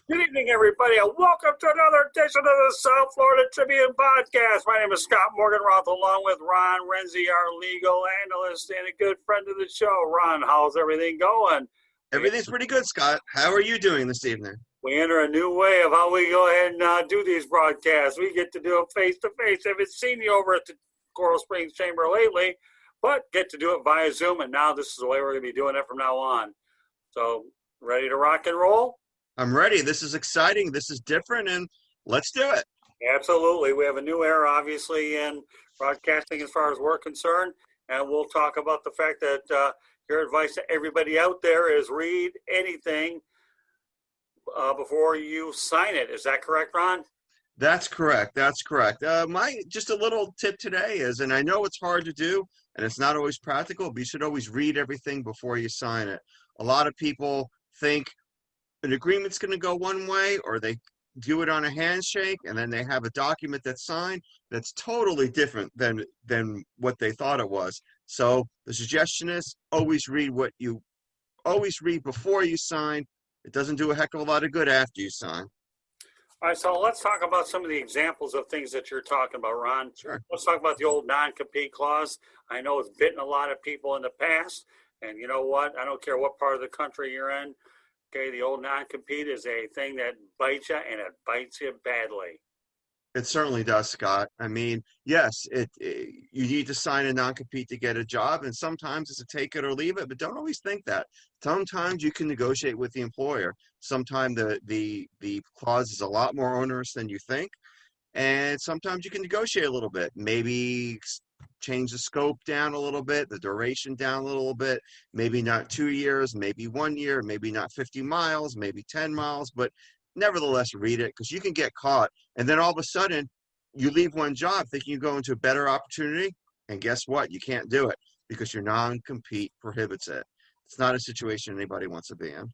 Good evening, everybody, and welcome to another edition of the South Florida Tribune Podcast. My name is Scott Morganroth, along with Ron Renzy, our legal analyst and a good friend of the show. Ron, how's everything going? Everything's pretty good, Scott. How are you doing this evening? We enter a new way of how we go ahead and do these broadcasts. We get to do them face-to-face. I haven't seen you over at the Coral Springs Chamber lately, but get to do it via Zoom, and now this is the way we're going to be doing it from now on. So, ready to rock and roll? I'm ready. This is exciting. This is different, and let's do it. Absolutely. We have a new era, obviously, in broadcasting as far as we're concerned, and we'll talk about the fact that your advice to everybody out there is read anything before you sign it. Is that correct, Ron? That's correct. That's correct. My just a little tip today is, and I know it's hard to do, and it's not always practical, but you should always read everything before you sign it. A lot of people think an agreement's going to go one way, or they do it on a handshake, and then they have a document that's signed that's totally different than what they thought it was. So the suggestion is always read before you sign. It doesn't do a heck of a lot of good after you sign. All right, so let's talk about some of the examples of things that you're talking about, Ron. Sure. Let's talk about the old non-compete clause. I know it's bitten a lot of people in the past, and you know what? I don't care what part of the country you're in. Okay, the old non-compete is a thing that bites you, and it bites you badly. It certainly does, Scott. I mean, yes, you need to sign a non-compete to get a job, and sometimes it's a take it or leave it, but don't always think that. Sometimes you can negotiate with the employer. Sometimes the clause is a lot more onerous than you think, and sometimes you can negotiate a little bit. Maybe change the scope down a little bit, the duration down a little bit, maybe not 2 years, maybe 1 year, maybe not 50 miles, maybe 10 miles, but nevertheless read it, because you can get caught. And then all of a sudden you leave one job thinking you go into a better opportunity, and guess what? You can't do it because your non-compete prohibits it. It's not a situation anybody wants to be in.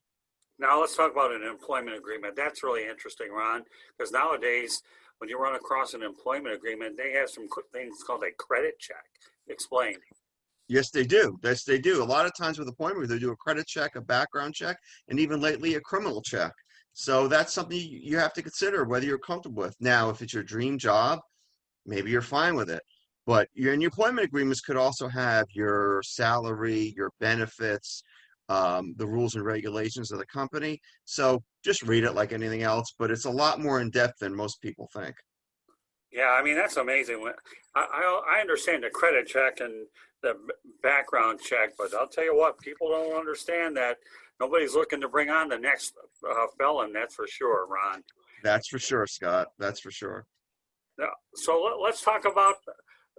Now let's talk about an employment agreement. That's really interesting, Ron, because nowadays when you run across an employment agreement, they have some things called a credit check. Explain. Yes, they do. Yes, they do. A lot of times with appointment, they do a credit check, a background check, and even lately a criminal check. So that's something you have to consider whether you're comfortable with. Now, if it's your dream job, maybe you're fine with it. But your employment agreements could also have your salary, your benefits, the rules and regulations of the company. So just read it like anything else, but it's a lot more in depth than most people think. Yeah, I mean, that's amazing. I understand the credit check and the background check, but I'll tell you what, people don't understand that nobody's looking to bring on the next felon, that's for sure, Ron. That's for sure, Scott. That's for sure. Now, so let's talk about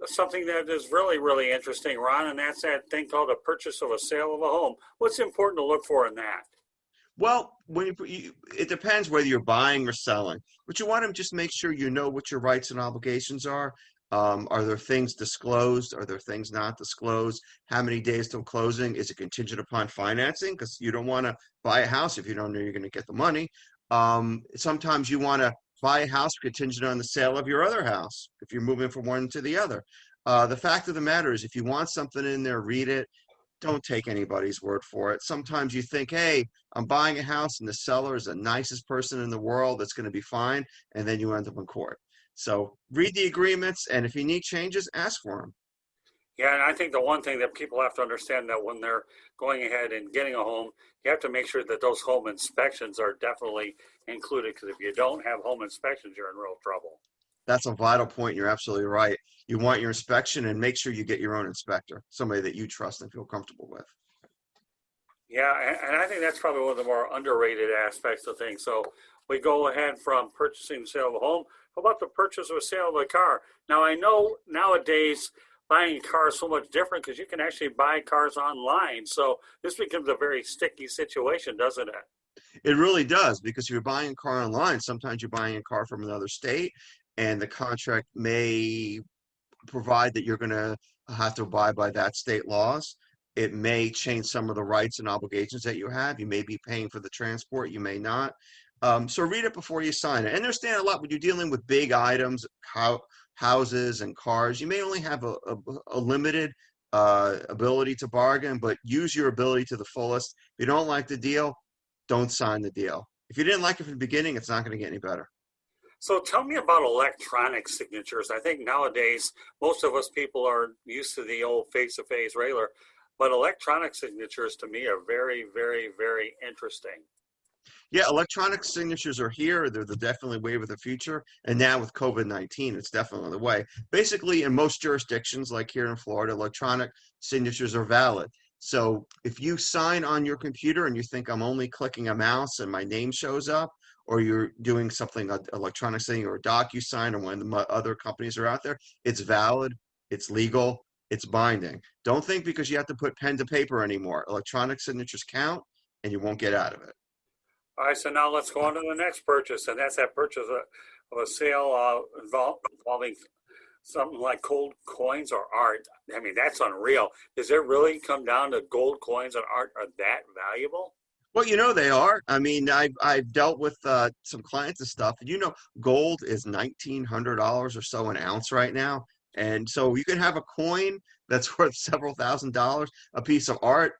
something that is really, really interesting, Ron, and that's that thing called a purchase of a sale of a home. What's important to look for in that? Well, it depends whether you're buying or selling, but you want to just make sure you know what your rights and obligations are. Are there things disclosed? Are there things not disclosed? How many days till closing? Is it contingent upon financing? Because you don't want to buy a house if you don't know you're going to get the money. Sometimes you want to buy a house contingent on the sale of your other house if you're moving from one to the other. The fact of the matter is, if you want something in there, read it. Don't take anybody's word for it. Sometimes you think, hey, I'm buying a house and the seller is the nicest person in the world that's going to be fine, and then you end up in court. So read the agreements, and if you need changes, ask for them. Yeah, and I think the one thing that people have to understand that when they're going ahead and getting a home, you have to make sure that those home inspections are definitely included, because if you don't have home inspections, you're in real trouble. That's a vital point. You're absolutely right. You want your inspection, and make sure you get your own inspector, somebody that you trust and feel comfortable with. Yeah, and I think that's probably one of the more underrated aspects of things. So we go ahead from purchasing the sale of a home. How about the purchase or sale of a car? Now, I know nowadays buying a car is so much different because you can actually buy cars online. So this becomes a very sticky situation, doesn't it? It really does, because if you're buying a car online, sometimes you're buying a car from another state, and the contract may provide that you're going to have to abide by that state laws. It may change some of the rights and obligations that you have. You may be paying for the transport, you may not. So read it before you sign it. Understand a lot when you're dealing with big items, houses and cars. You may only have a limited ability to bargain, but use your ability to the fullest. If you don't like the deal, don't sign the deal. If you didn't like it from the beginning, it's not going to get any better. So tell me about electronic signatures. I think nowadays most of us people are used to the old face-to-face regular, but electronic signatures to me are very, very, very interesting. Yeah, electronic signatures are here. They're the definitely wave of the future. And now with COVID-19, it's definitely the way. Basically, in most jurisdictions, like here in Florida, electronic signatures are valid. So if you sign on your computer and you think I'm only clicking a mouse and my name shows up, or you're doing something electronic signing or a DocuSign or one of the other companies are out there, it's valid, it's legal, it's binding. Don't think because you have to put pen to paper anymore. Electronic signatures count, and you won't get out of it. All right, so now let's go on to the next purchase, and that's that purchase of a sale involving something like gold coins or art. I mean, that's unreal. Does it really come down to gold coins and art are that valuable? Well, they are. I mean, I've dealt with some clients and stuff, and gold is $1,900 or so an ounce right now, and so you can have a coin that's worth several $1,000s. A piece of art,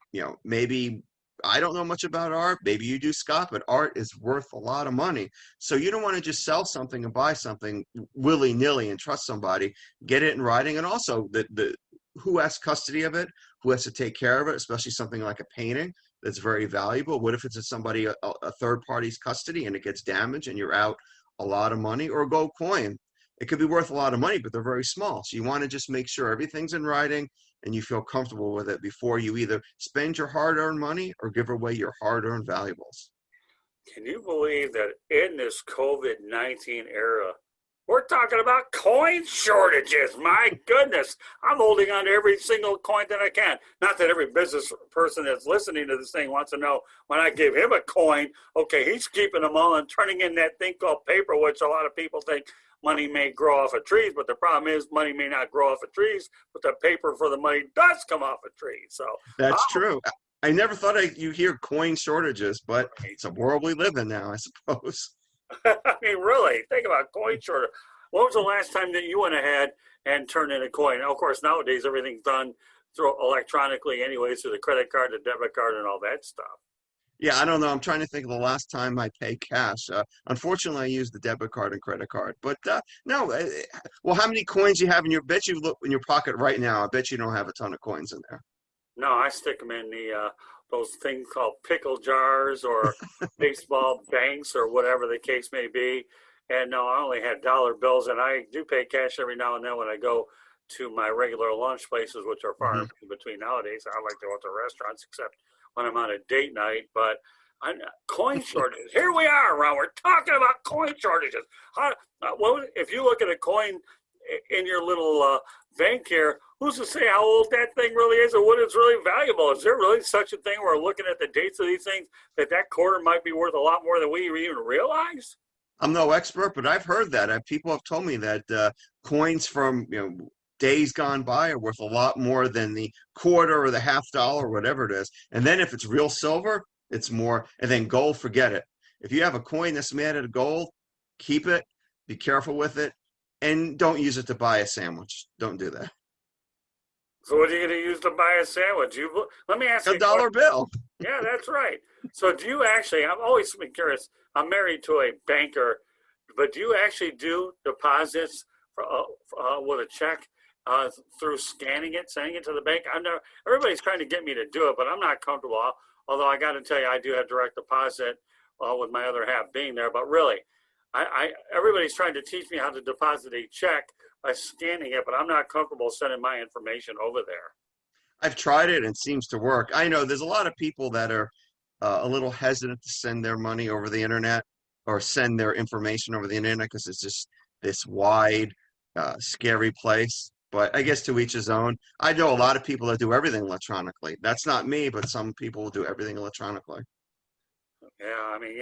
maybe I don't know much about art. Maybe you do, Scott, but art is worth a lot of money. So you don't want to just sell something and buy something willy-nilly and trust somebody. Get it in writing, and also the who has custody of it, who has to take care of it, especially something like a painting that's very valuable. What if it's in somebody, a third party's custody and it gets damaged and you're out a lot of money? Or a gold coin, it could be worth a lot of money, but they're very small. So you want to just make sure everything's in writing and you feel comfortable with it before you either spend your hard-earned money or give away your hard-earned valuables. Can you believe that in this COVID-19 era, we're talking about coin shortages? My goodness, I'm holding on to every single coin that I can. Not that every business person that's listening to this thing wants to know when I give him a coin, okay, he's keeping them all and turning in that thing called paper, which a lot of people think money may grow off of trees, but the problem is money may not grow off of trees, but the paper for the money does come off of trees. So That's true. I never thought you hear coin shortages, but it's a world we live in now, I suppose. I mean, really, think about coin shortage. When was the last time that you went ahead and turned in a coin? Now, of course, nowadays everything's done through electronically anyways, through the credit card, the debit card, and all that stuff. Yeah, I don't know. I'm trying to think of the last time I paid cash. Unfortunately, I use the debit card and credit card. But no, well, how many coins you have in your? Bet you look in your pocket right now. I bet you don't have a ton of coins in there. No, I stick them in the those things called pickle jars or baseball banks or whatever the case may be. And no, I only had dollar bills, and I do pay cash every now and then when I go to my regular lunch places, which are far Hmm. in between nowadays. I like to go to restaurants, except when I'm on a date night. But coin shortages. Here we are, Ron. We're talking about coin shortages. If you look at a coin in your little bank here, who's to say how old that thing really is or what it's really valuable? Is there really such a thing where looking at the dates of these things that quarter might be worth a lot more than we even realize? I'm no expert, but I've heard that. People have told me that coins from days gone by are worth a lot more than the quarter or the half dollar or whatever it is. And then if it's real silver, it's more. And then gold, forget it. If you have a coin that's made out of gold, keep it. Be careful with it, and don't use it to buy a sandwich. Don't do that. So what are you going to use to buy a sandwich? Let me ask you A dollar bill. Yeah, that's right. So do you actually, I've always been curious, I'm married to a banker, but do you actually do deposits with a check through scanning it, sending it to the bank? Everybody's trying to get me to do it, but I'm not comfortable. Although I got to tell you, I do have direct deposit with my other half being there. But really, everybody's trying to teach me how to deposit a check by scanning it, but I'm not comfortable sending my information over there. I've tried it and it seems to work. I know there's a lot of people that are a little hesitant to send their money over the internet or send their information over the internet because it's just this wide, scary place. But I guess to each his own. I know a lot of people that do everything electronically. That's not me, but some people will do everything electronically. Yeah, I mean,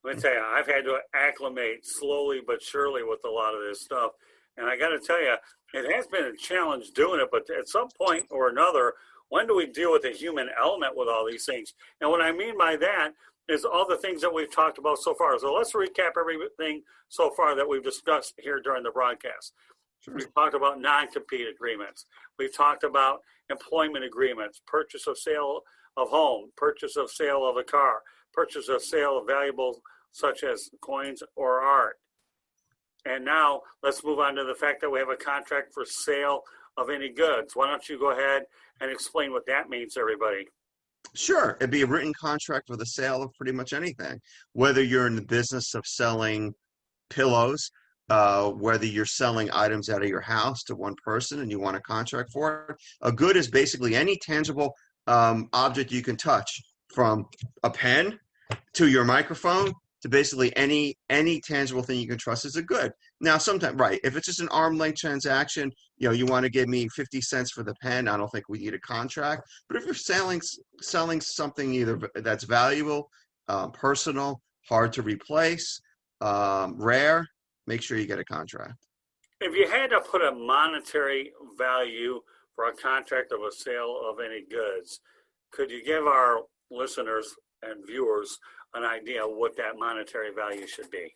let me tell you, I've had to acclimate slowly but surely with a lot of this stuff. And I got to tell you, it has been a challenge doing it, but at some point or another, when do we deal with the human element with all these things? And what I mean by that is all the things that we've talked about so far. So let's recap everything so far that we've discussed here during the broadcast. Sure. We've talked about non-compete agreements. We've talked about employment agreements, purchase of sale of home, purchase of sale of a car, purchase of sale of valuable such as coins or art. And now let's move on to the fact that we have a contract for sale of any goods. Why don't you go ahead and explain what that means to everybody? Sure, it'd be a written contract for the sale of pretty much anything, whether you're in the business of selling pillows, whether you're selling items out of your house to one person and you want a contract for it. A good is basically any tangible object you can touch, from a pen to your microphone to basically any tangible thing you can trust is a good. Now, sometimes, right, if it's just an arm length transaction, you want to give me 50 cents for the pen, I don't think we need a contract. But if you're selling something either that's valuable, personal, hard to replace, rare, make sure you get a contract. If you had to put a monetary value for a contract of a sale of any goods, could you give our listeners and viewers an idea of what that monetary value should be?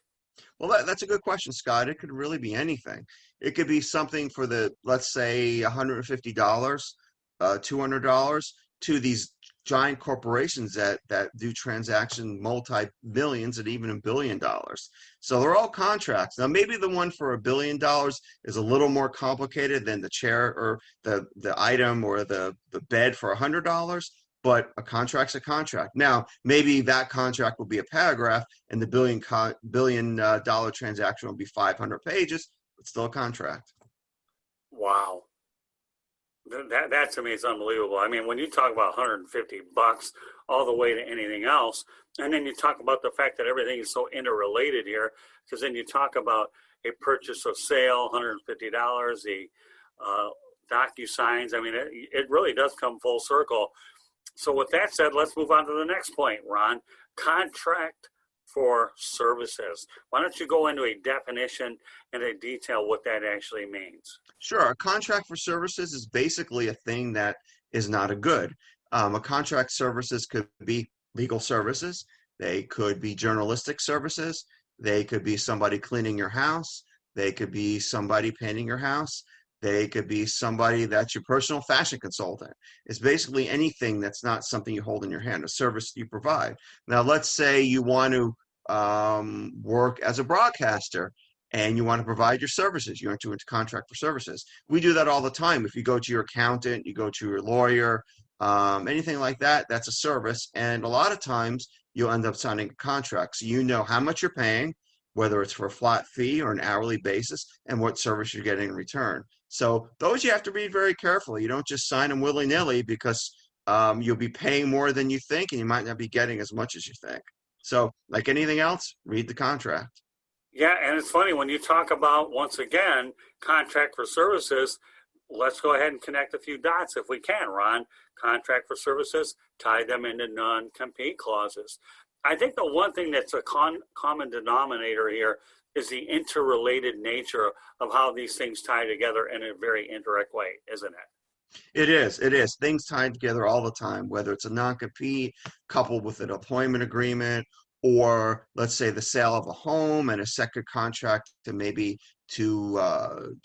Well, that's a good question, Scott. It could really be anything. It could be something for let's say, $150, $200, to these giant corporations that do transaction multi-millions and even $1 billion. So they're all contracts. Now, maybe the one for $1 billion is a little more complicated than the chair or the item or the bed for $100. But a contract's a contract. Now, maybe that contract will be a paragraph, and the billion dollar transaction will be 500 pages, but still a contract. Wow. That to me is unbelievable. I mean, when you talk about $150 all the way to anything else, and then you talk about the fact that everything is so interrelated here, because then you talk about a purchase or sale, $150, the DocuSigns. I mean, it really does come full circle. So with that said, let's move on to the next point, Ron. Contract for services. Why don't you go into a definition and a detail what that actually means? Sure. A contract for services is basically a thing that is not a good. A contract services could be legal services. They could be journalistic services. They could be somebody cleaning your house. They could be somebody painting your house. They could be somebody that's your personal fashion consultant. It's basically anything that's not something you hold in your hand, a service you provide. Now, let's say you want to work as a broadcaster and you want to provide your services. You enter into contract for services. We do that all the time. If you go to your accountant, you go to your lawyer, anything like that, that's a service. And a lot of times you'll end up signing a contract. So you know how much you're paying, whether it's for a flat fee or an hourly basis, and what service you're getting in return. So those you have to read very carefully. You don't just sign them willy-nilly, because you'll be paying more than you think and you might not be getting as much as you think. So like anything else, read the contract. Yeah, and it's funny when you talk about, once again, contract for services, let's go ahead and connect a few dots if we can, Ron. Contract for services, tie them into non-compete clauses. I think the one thing that's a common denominator here is the interrelated nature of how these things tie together in a very indirect way, isn't it? It is. It is. Things tied together all the time, whether it's a non-compete coupled with an employment agreement, or let's say the sale of a home and a second contract to maybe to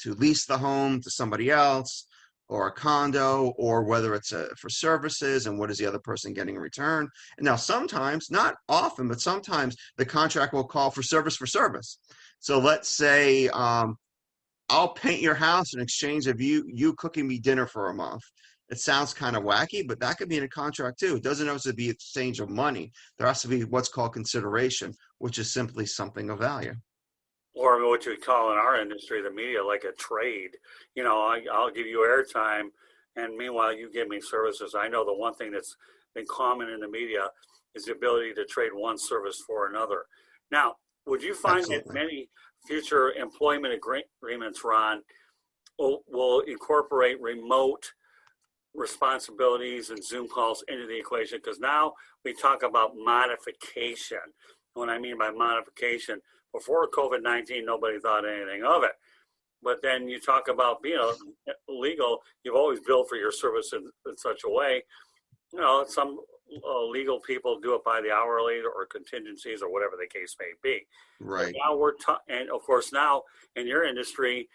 lease the home to somebody else, or a condo, or whether it's for services and what is the other person getting in return. And now sometimes, not often, but sometimes the contract will call for service. So let's say I'll paint your house in exchange of you cooking me dinner for a month. It sounds kind of wacky, but that could be in a contract too. It doesn't have to be exchange of money. There has to be what's called consideration, which is simply something of value. Or what you call in our industry, the media, like a trade. I'll give you airtime, and meanwhile you give me services. I know the one thing that's been common in the media is the ability to trade one service for another. Now, would you find Absolutely. that many future employment agreements, Ron, will incorporate remote responsibilities and Zoom calls into the equation? Because now we talk about modification. What I mean by modification, before COVID-19, nobody thought anything of it. But then you talk about being legal, you've always billed for your service in such a way. Some legal people do it by the hourly or contingencies or whatever the case may be. Right. But now and of course now in your industry,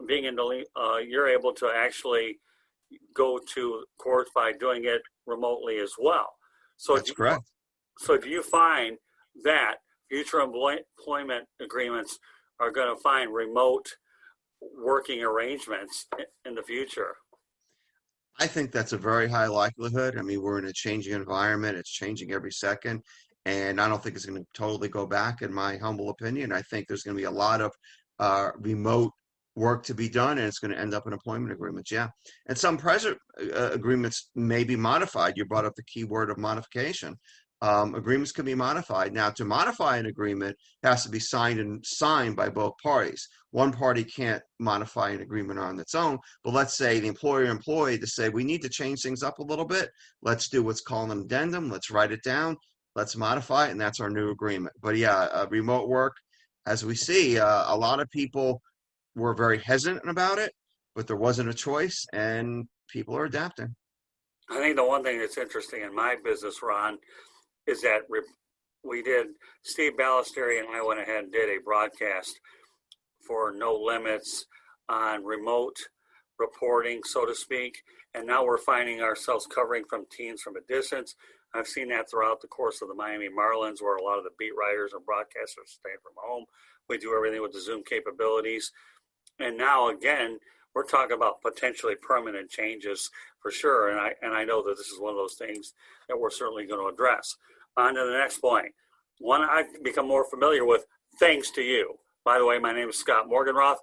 being in the you're able to actually go to court by doing it remotely as well. So That's correct. So do you find that future employment agreements are going to find remote working arrangements in the future. I think that's a very high likelihood. I mean, we're in a changing environment. It's changing every second. And I don't think it's going to totally go back, in my humble opinion. I think there's going to be a lot of remote work to be done, and it's going to end up in employment agreements. Yeah. And some present agreements may be modified. You brought up the key word of modification. Agreements can be modified. Now, to modify an agreement, it has to be signed by both parties. One party can't modify an agreement on its own, but let's say the employer-employee to say, we need to change things up a little bit. Let's do what's called an addendum. Let's write it down. Let's modify it, and that's our new agreement. But yeah, remote work, as we see, a lot of people were very hesitant about it, but there wasn't a choice, and people are adapting. I think the one thing that's interesting in my business, Ron, is that we did, Steve Ballesteri and I went ahead and did a broadcast for no limits on remote reporting, so to speak. And now we're finding ourselves covering from teams from a distance. I've seen that throughout the course of the Miami Marlins, where a lot of the beat writers and broadcasters stay from home. We do everything with the Zoom capabilities. And now, again, we're talking about potentially permanent changes for sure. And I know that this is one of those things that we're certainly going to address. On to the next point. One I've become more familiar with, thanks to you. By the way, my name is Scott Morganroth.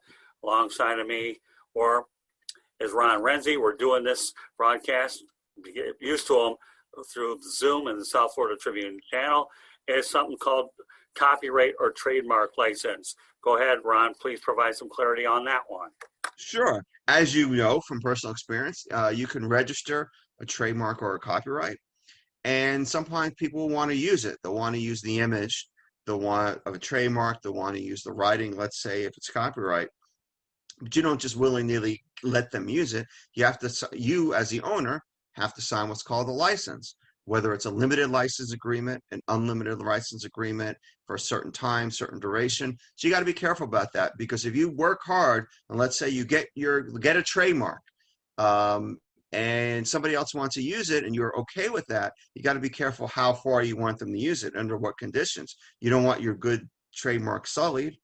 Alongside of me is Ron Renzy. We're doing this broadcast, get used to them, through Zoom and the South Florida Tribune channel. It's something called copyright or trademark license. Go ahead, Ron. Please provide some clarity on that one. Sure. As you know from personal experience, you can register a trademark or a copyright. And sometimes people want to use it. They'll want to use the image, they'll want of a trademark, they'll want to use the writing, let's say if it's copyright. But you don't just willy-nilly let them use it. You as the owner have to sign what's called a license, whether it's a limited license agreement, an unlimited license agreement for a certain time, certain duration. So you got to be careful about that, because if you work hard and let's say you get a trademark, and somebody else wants to use it and you're okay with that, you got to be careful how far you want them to use it, under what conditions. You don't want your good trademark sullied.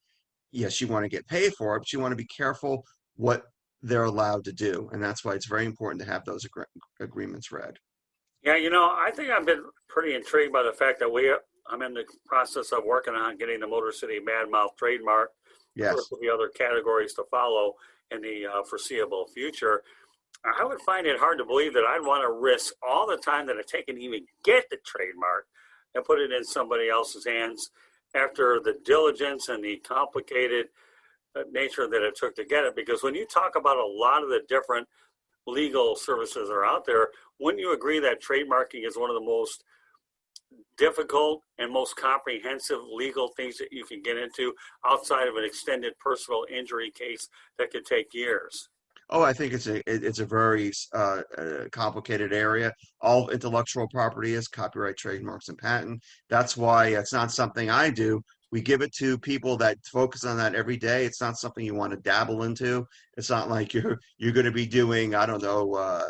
Yes, you want to get paid for it, but you want to be careful what they're allowed to do. And that's why it's very important to have those agreements read. Yeah, I think I've been pretty intrigued by the fact that I'm in the process of working on getting the Motor City Mad Mouth trademark. Yes. There will be other categories to follow in the foreseeable future. I would find it hard to believe that I'd want to risk all the time that it taken to even get the trademark and put it in somebody else's hands after the diligence and the complicated nature that it took to get it. Because when you talk about a lot of the different legal services that are out there, wouldn't you agree that trademarking is one of the most difficult and most comprehensive legal things that you can get into outside of an extended personal injury case that could take years? Oh, I think it's a very complicated area. All intellectual property is copyright, trademarks, and patent. That's why it's not something I do. We give it to people that focus on that every day. It's not something you want to dabble into. It's not like you're going to be doing, I don't know,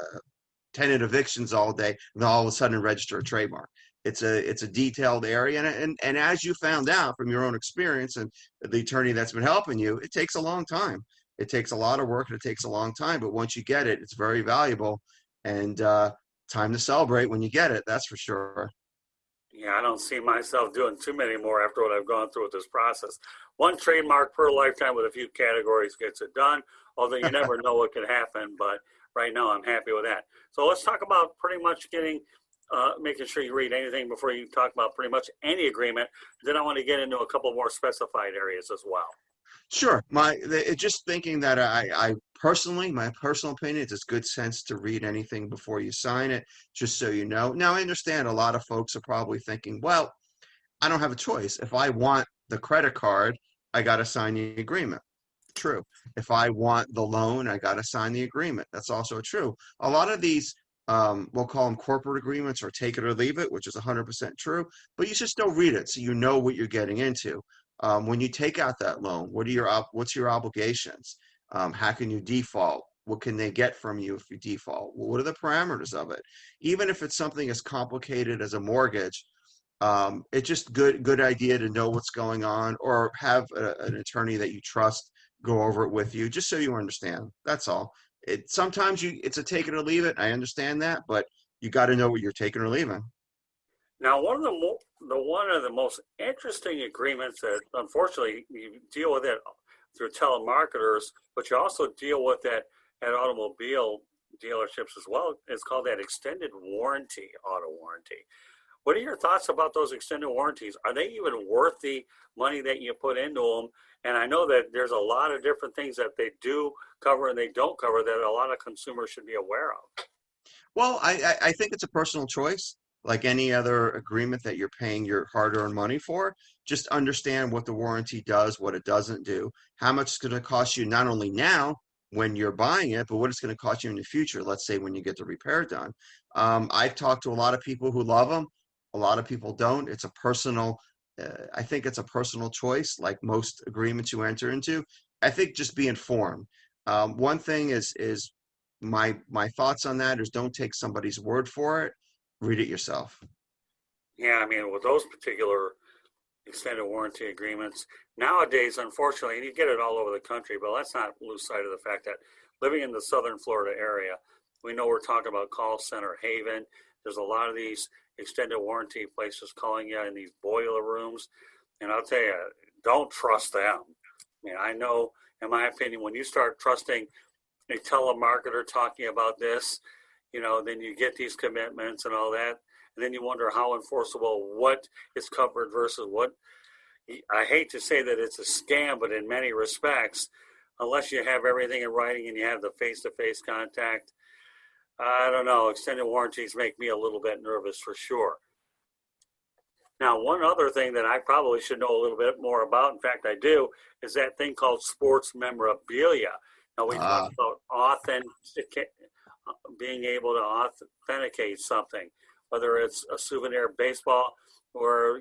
tenant evictions all day and all of a sudden register a trademark. It's a detailed area, and as you found out from your own experience and the attorney that's been helping you, it takes a long time. It takes a lot of work and it takes a long time, but once you get it, it's very valuable, and time to celebrate when you get it. That's for sure. Yeah, I don't see myself doing too many more after what I've gone through with this process. One trademark per lifetime with a few categories gets it done, although you never know what could happen, but right now I'm happy with that. So let's talk about pretty much making sure you read anything before you talk about pretty much any agreement. Then I want to get into a couple more specified areas as well. Sure. Just thinking that I personally, my personal opinion, it's good sense to read anything before you sign it, just so you know. Now, I understand a lot of folks are probably thinking, well, I don't have a choice. If I want the credit card, I got to sign the agreement. True. If I want the loan, I got to sign the agreement. That's also true. A lot of these, we'll call them corporate agreements or take it or leave it, which is 100% true, but you should still read it so you know what you're getting into. When you take out that loan, what's your obligations? How can you default? What can they get from you if you default? What are the parameters of it? Even if it's something as complicated as a mortgage, It's just good idea to know what's going on, or have an attorney that you trust go over it with you, just so you understand. That's all. Sometimes it's a take it or leave it. I understand that, but you got to know what you're taking or leaving. Now, one of the most interesting agreements that unfortunately you deal with it through telemarketers, but you also deal with that at automobile dealerships as well. It's called that extended warranty, auto warranty. What are your thoughts about those extended warranties? Are they even worth the money that you put into them? And I know that there's a lot of different things that they do cover and they don't cover that a lot of consumers should be aware of. Well, I think it's a personal choice, like any other agreement that you're paying your hard-earned money for. Just understand what the warranty does, what it doesn't do, how much it's going to cost you not only now when you're buying it, but what it's going to cost you in the future. Let's say when you get the repair done. I've talked to a lot of people who love them. A lot of people don't. It's a personal. I think it's a personal choice, like most agreements you enter into. I think just be informed. One thing is my thoughts on that is don't take somebody's word for it. Read it yourself. Yeah, I mean, with those particular extended warranty agreements, nowadays, unfortunately, and you get it all over the country, but let's not lose sight of the fact that living in the southern Florida area, we know we're talking about call center haven. There's a lot of these extended warranty places calling you in these boiler rooms. And I'll tell you, don't trust them. I mean, I know, in my opinion, when you start trusting a telemarketer talking about this, then you get these commitments and all that. And then you wonder how enforceable what is covered versus what. I hate to say that it's a scam, but in many respects, unless you have everything in writing and you have the face-to-face contact, I don't know. Extended warranties make me a little bit nervous for sure. Now, one other thing that I probably should know a little bit more about, in fact, I do, is that thing called sports memorabilia. Now, we Uh, talked about being able to authenticate something, whether it's a souvenir baseball or,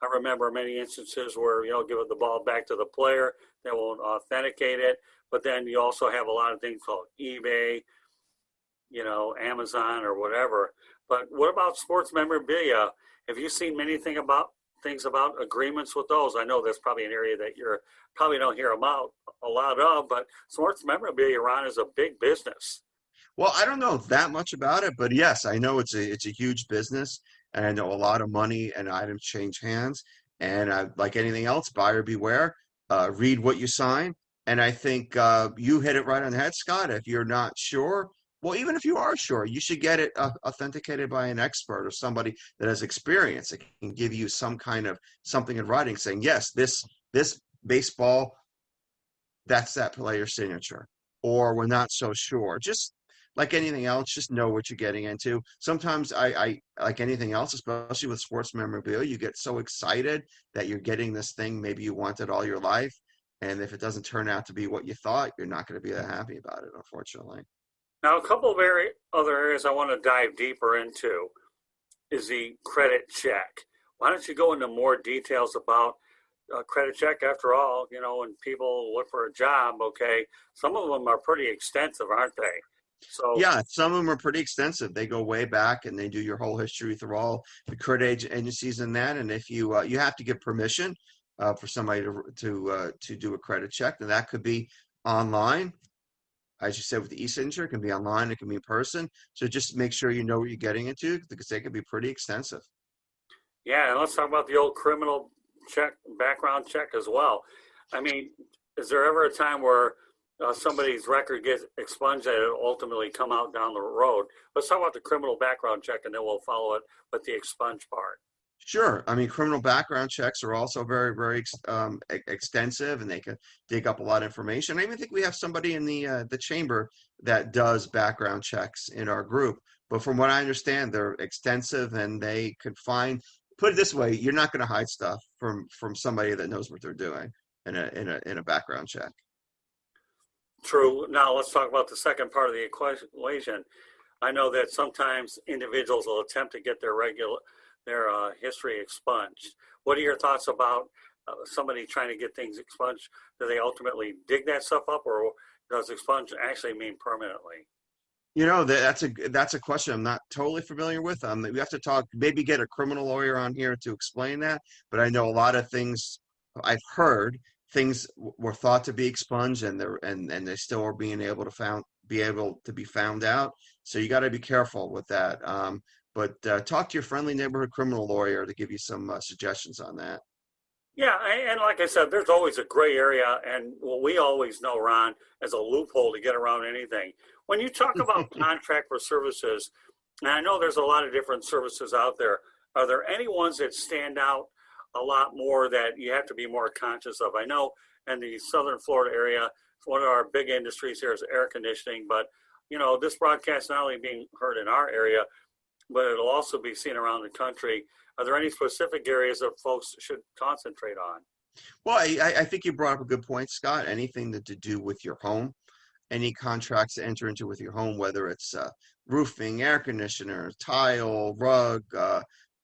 I remember many instances where, give the ball back to the player, they won't authenticate it. But then you also have a lot of things called eBay, Amazon or whatever. But what about sports memorabilia? Have you seen many things about agreements with those? I know that's probably an area that you're probably don't hear about a lot of, but sports memorabilia, Ron, is a big business. well, I don't know that much about it, but yes, I know it's a huge business, and I know a lot of money and items change hands. And like anything else, buyer beware. Read what you sign. And I think you hit it right on the head, Scott. If you're not sure, well, even if you are sure, you should get it authenticated by an expert or somebody that has experience. It can give you some kind of something in writing saying, yes, this baseball, that's that player's signature. Or we're not so sure. Just like anything else, just know what you're getting into. Sometimes I like anything else, especially with sports memorabilia, you get so excited that you're getting this thing maybe you wanted all your life. And if it doesn't turn out to be what you thought, you're not going to be that happy about it, unfortunately. Now, a couple of other areas I want to dive deeper into is the credit check. Why don't you go into more details about a credit check? After all, when people look for a job, okay, some of them are pretty extensive, aren't they? So, Yeah, some of them are pretty extensive. They go way back and they do your whole history through all the credit agencies and that. And if you have to get permission for somebody to do a credit check, and that could be online, as you said with the e-signature, it can be online, it can be in person. So just make sure you know what you're getting into because they can be pretty extensive. yeah, and let's talk about the old criminal check, background check as well. I mean, is there ever a time where somebody's record gets expunged and it'll ultimately come out down the road? Let's talk about the criminal background check and then we'll follow it with the expunge part. Sure. I mean, criminal background checks are also very extensive, and they can dig up a lot of information. I even think we have somebody in the chamber that does background checks in our group. But from what I understand, they're extensive, and they could find. Put it this way: you're not going to hide stuff from somebody that knows what they're doing in a background check. True. Now let's talk about the second part of the equation. I know that sometimes individuals will attempt to get their history expunged. What are your thoughts about somebody trying to get things expunged? Do they ultimately dig that stuff up, or does expunge actually mean permanently? You know, that's a question I'm not totally familiar with. We have to talk, maybe get a criminal lawyer on here to explain that. But I know a lot of things I've heard, things were thought to be expunged, and they still are being able to be found out. So you got to be careful with that. But talk to your friendly neighborhood criminal lawyer to give you some suggestions on that. Yeah, and like I said, there's always a gray area, and what we always know, Ron, as a loophole to get around anything. When you talk about contract for services, and I know there's a lot of different services out there, are there any ones that stand out a lot more that you have to be more conscious of? I know in the southern Florida area, one of our big industries here is air conditioning, but this broadcast not only being heard in our area, but it'll also be seen around the country. Are there any specific areas that folks should concentrate on? Well, I think you brought up a good point, Scott. Anything to do with your home, any contracts to enter into with your home, whether it's roofing, air conditioner, tile, rug,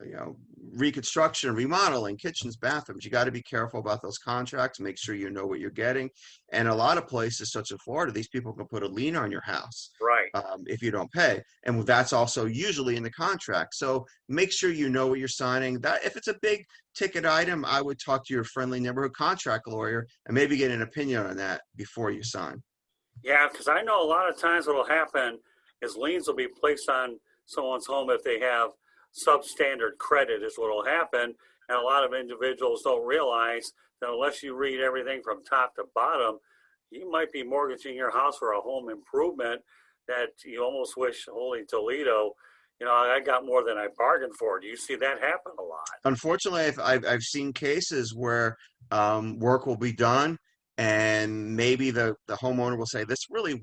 you know, reconstruction, remodeling, kitchens, bathrooms. You got to be careful about those contracts. Make sure you know what you're getting. And a lot of places, such as Florida, these people can put a lien on your house Right. if you don't pay, and that's also usually in the contract. So make sure you know what you're signing. That if it's a big ticket item, I would talk to your friendly neighborhood contract lawyer and maybe get an opinion on that before you sign. Yeah, because I know a lot of times what will happen is liens will be placed on someone's home if they have substandard credit is what will happen. And a lot of individuals don't realize that unless you read everything from top to bottom, you might be mortgaging your house for a home improvement that you almost wish, holy Toledo, I got more than I bargained for. Do you see that happen a lot? Unfortunately, I've seen cases where work will be done, and maybe the homeowner will say, "This really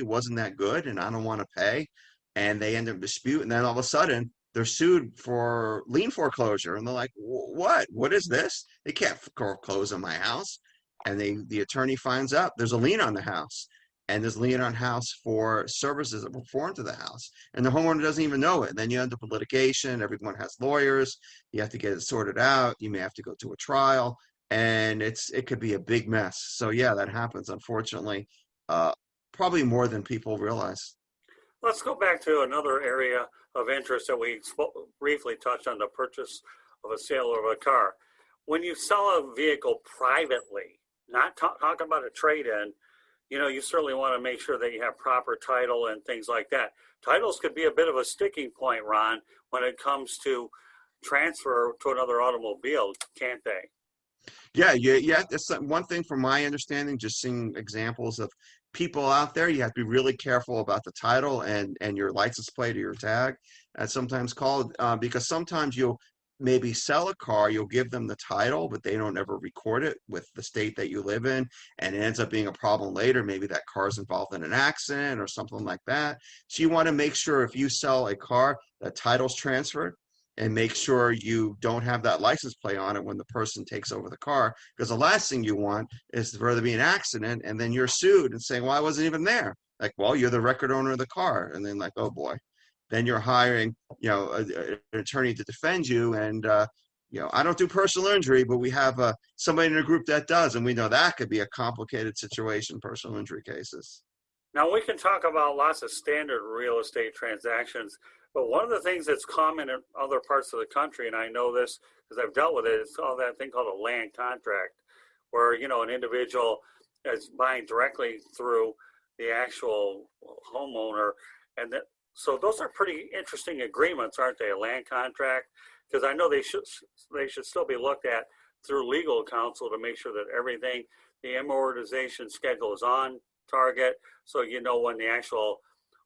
wasn't that good, and I don't want to pay," and they end up dispute, and then all of a sudden they're sued for lien foreclosure, and they're like, "What? What is this? They can't foreclose on my house," and the attorney finds out there's a lien on the house. And there's lien on house for services that were performed to the house, and the homeowner doesn't even know it. And then you end up with litigation. Everyone has lawyers. You have to get it sorted out. You may have to go to a trial, and it could be a big mess. So yeah, that happens, unfortunately, uh, probably more than people realize. Let's go back to another area of interest that we briefly touched on, the purchase of a sale of a car. When you sell a vehicle privately, not talking about a trade-in, you certainly want to make sure that you have proper title and things like that. Titles could be a bit of a sticking point, Ron, when it comes to transfer to another automobile, can't they? Yeah. That's one thing from my understanding, just seeing examples of people out there, you have to be really careful about the title and your license plate or your tag. That's sometimes called because sometimes you'll maybe sell a car, you'll give them the title, but they don't ever record it with the state that you live in, and it ends up being a problem later. Maybe that car's involved in an accident or something like that. So you want to make sure if you sell a car, that title's transferred, and make sure you don't have that license plate on it when the person takes over the car, because the last thing you want is for there to be an accident and then you're sued and saying, well, I wasn't even there. Like, well, you're the record owner of the car. And then like, oh boy, then you're hiring, an attorney to defend you. And, I don't do personal injury, but we have somebody in the group that does. And we know that could be a complicated situation, personal injury cases. Now, we can talk about lots of standard real estate transactions, but one of the things that's common in other parts of the country, and I know this because I've dealt with it, it's called that thing called a land contract, where, an individual is buying directly through the actual homeowner. And so those are pretty interesting agreements, aren't they? A land contract, because I know they should still be looked at through legal counsel to make sure that everything, the amortization schedule is on target, so when the actual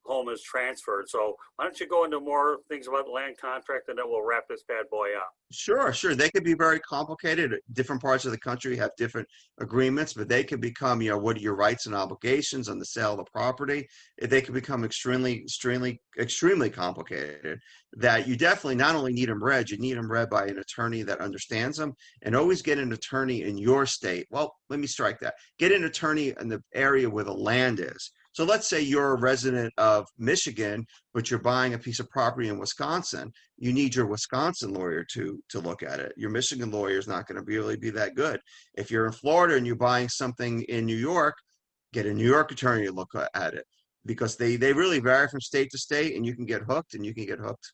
home is transferred. So why don't you go into more things about the land contract, and then we'll wrap this bad boy up. Sure. They could be very complicated. Different parts of the country have different agreements, but they could become, what are your rights and obligations on the sale of the property? They could become extremely, extremely, extremely complicated. That you definitely not only need them read, you need them read by an attorney that understands them, and always get an attorney in your state. Well, let me strike that. Get an attorney in the area where the land is. So let's say you're a resident of Michigan, but you're buying a piece of property in Wisconsin. You need your Wisconsin lawyer to look at it. Your Michigan lawyer is not going to really be that good. If you're in Florida and you're buying something in New York, get a New York attorney to look at it. because they really vary from state to state, and you can get hooked, and you can get hooked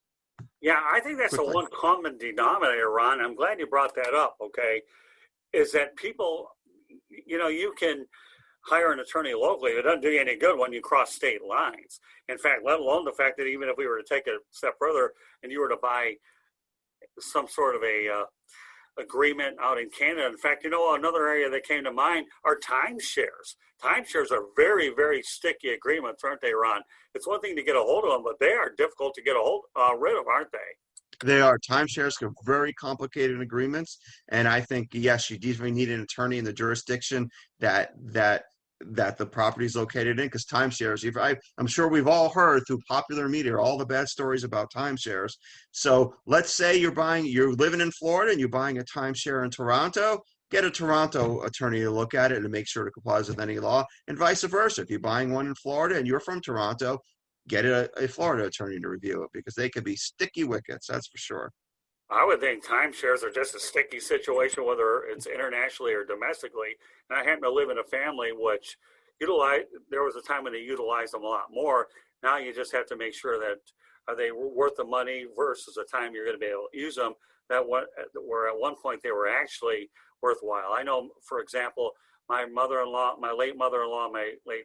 Yeah, I think that's the quickly. one common denominator, Ron. I'm glad you brought that up, okay? Is that people, you can hire an attorney locally. It doesn't do you any good when you cross state lines. In fact, let alone the fact that even if we were to take a step further and you were to buy some sort of a agreement out in Canada. In fact, another area that came to mind are timeshares. Timeshares are very, very sticky agreements, aren't they, Ron? It's one thing to get a hold of them, but they are difficult to get rid of, aren't they? They are timeshares, are very complicated agreements, and I think yes, you definitely need an attorney in the jurisdiction that the property is located in, because timeshares. I'm sure we've all heard through popular media all the bad stories about timeshares. So let's say you're living in Florida and you're buying a timeshare in Toronto. Get a Toronto attorney to look at it and make sure it complies with any law, and vice versa. If you're buying one in Florida and you're from Toronto, get a Florida attorney to review it, because they could be sticky wickets, that's for sure. I would think timeshares are just a sticky situation, whether it's internationally or domestically. And I happen to live in a family which there was a time when they utilized them a lot more. Now you just have to make sure that are they worth the money versus the time you're going to be able to use them. Where at one point they were actually worthwhile. I know, for example, my late mother-in-law, my late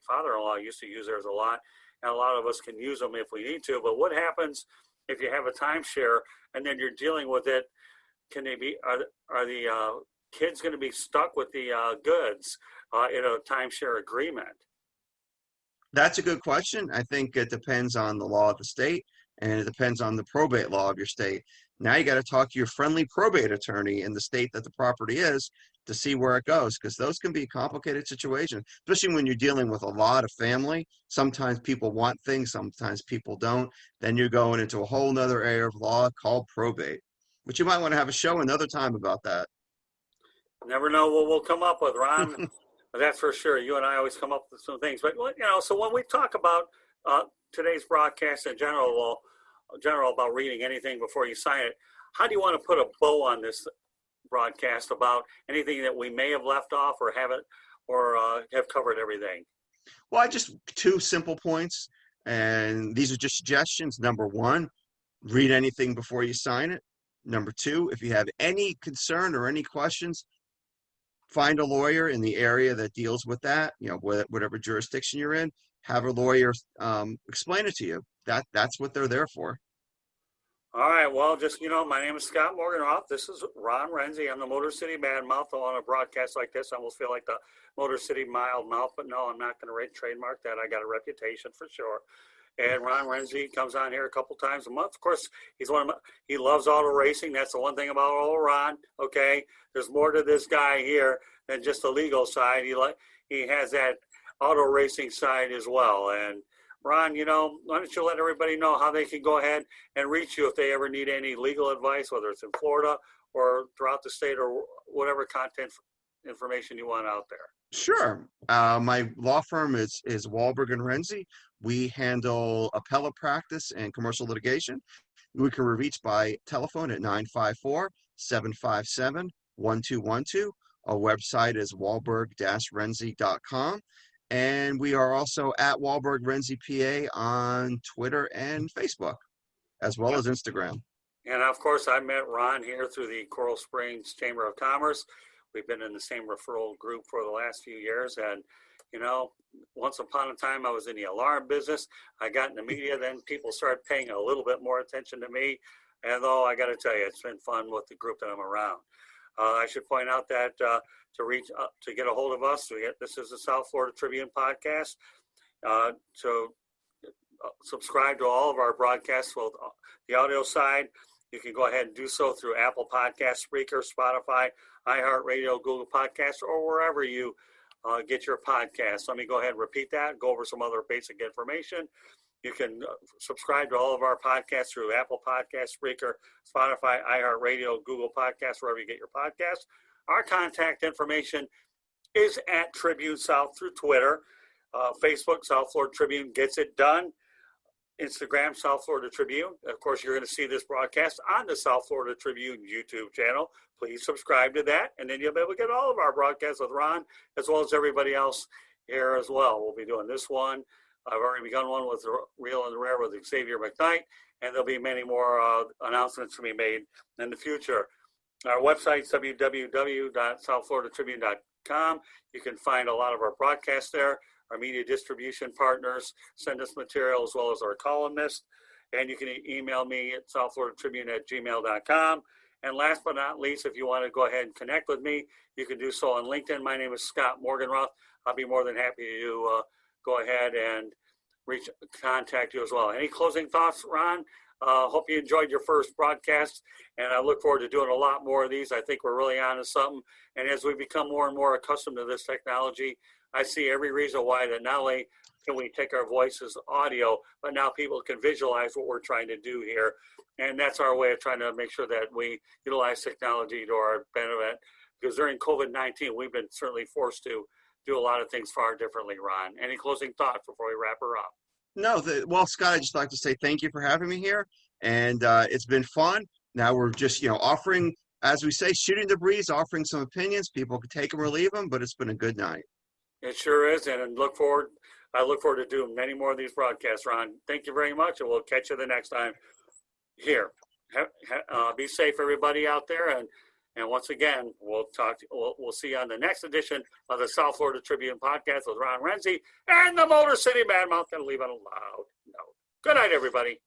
father-in-law used to use theirs a lot. And a lot of us can use them if we need to. But what happens if you have a timeshare and then you're dealing with it? Can they be? Are the kids going to be stuck with the goods in a timeshare agreement? That's a good question. I think it depends on the law of the state, and it depends on the probate law of your state. Now you got to talk to your friendly probate attorney in the state that the property is to see where it goes, because those can be complicated situations, especially when you're dealing with a lot of family. Sometimes people want things, sometimes people don't. Then you're going into a whole nother area of law called probate, which you might want to have a show another time about that. Never know what we'll come up with, Ron. That's for sure. You and I always come up with some things. But, so when we talk about today's broadcast in general about reading anything before you sign it, how do you want to put a bow on this broadcast about anything that we may have left off or haven't, or have covered everything? Well, I just two simple points, and these are just suggestions. Number one, read anything before you sign it. Number two, if you have any concern or any questions, find a lawyer in the area that deals with that, whatever jurisdiction you're in. Have a lawyer explain it to you. That's what they're there for. All right. Well, just, my name is Scott Morganroth. This is Ron Renzy. I'm the Motor City Bad Mouth. On a broadcast like this, I almost feel like the Motor City Mild Mouth, but no, I'm not going to trademark that. I got a reputation for sure. And Ron Renzy comes on here a couple times a month. Of course, he loves auto racing. That's the one thing about old Ron. Okay, there's more to this guy here than just the legal side. He has that auto racing side as well. And Ron, why don't you let everybody know how they can go ahead and reach you if they ever need any legal advice, whether it's in Florida or throughout the state or whatever content information you want out there. Sure. My law firm is Wahlberg and Renzy. We handle appellate practice and commercial litigation. We can be reached by telephone at 954-757-1212. Our website is wahlberg-renzy.com. And we are also at Wahlberg Renzy PA on Twitter and Facebook, as well as Instagram. And of course, I met Ron here through the Coral Springs Chamber of Commerce. We've been in the same referral group for the last few years. And, once upon a time, I was in the alarm business. I got in the media, then people started paying a little bit more attention to me. And though I got to tell you, it's been fun with the group that I'm around. I should point out that to get a hold of us, this is the South Florida Tribune podcast. To subscribe to all of our broadcasts, well, the audio side, you can go ahead and do so through Apple Podcasts, Spreaker, Spotify, iHeartRadio, Google Podcasts, or wherever you get your podcasts. Let me go ahead and repeat that, go over some other basic information. You can subscribe to all of our podcasts through Apple Podcasts, Spreaker, Spotify, iHeartRadio, Google Podcasts, wherever you get your podcasts. Our contact information is at Tribune South through Twitter, Facebook, South Florida Tribune Gets It Done, Instagram, South Florida Tribune. Of course, you're going to see this broadcast on the South Florida Tribune YouTube channel. Please subscribe to that, and then you'll be able to get all of our broadcasts with Ron, as well as everybody else here as well. We'll be doing this one I've already begun one with the Real and the Rare with Xavier McKnight, and there'll be many more announcements to be made in the future. Our website's www.southfloridatribune.com. You can find a lot of our broadcasts there. Our media distribution partners send us material as well as our columnists. And you can email me at southfloridatribune@gmail.com. And last but not least, if you want to go ahead and connect with me, you can do so on LinkedIn. My name is Scott Morganroth. I'll be more than happy to go ahead and contact you as well. Any closing thoughts, Ron? Hope you enjoyed your first broadcast, and I look forward to doing a lot more of these. I think we're really on to something. And as we become more and more accustomed to this technology, I see every reason why that not only can we take our voices audio, but now people can visualize what we're trying to do here. And that's our way of trying to make sure that we utilize technology to our benefit. Because during COVID-19, we've been certainly forced to do a lot of things far differently, Ron. Any closing thoughts before we wrap her up? No, well, Scott, I'd just like to say thank you for having me here. And it's been fun. Now we're just, offering, as we say, shooting the breeze, offering some opinions. People can take them or leave them, but it's been a good night. It sure is. And I look forward to doing many more of these broadcasts, Ron. Thank you very much. And we'll catch you the next time here. Be safe, everybody out there. And once again, we'll see you on the next edition of the South Florida Tribune podcast with Ron Renzy and the Motor City Badmouth. Going to leave on a loud note. Good night, everybody.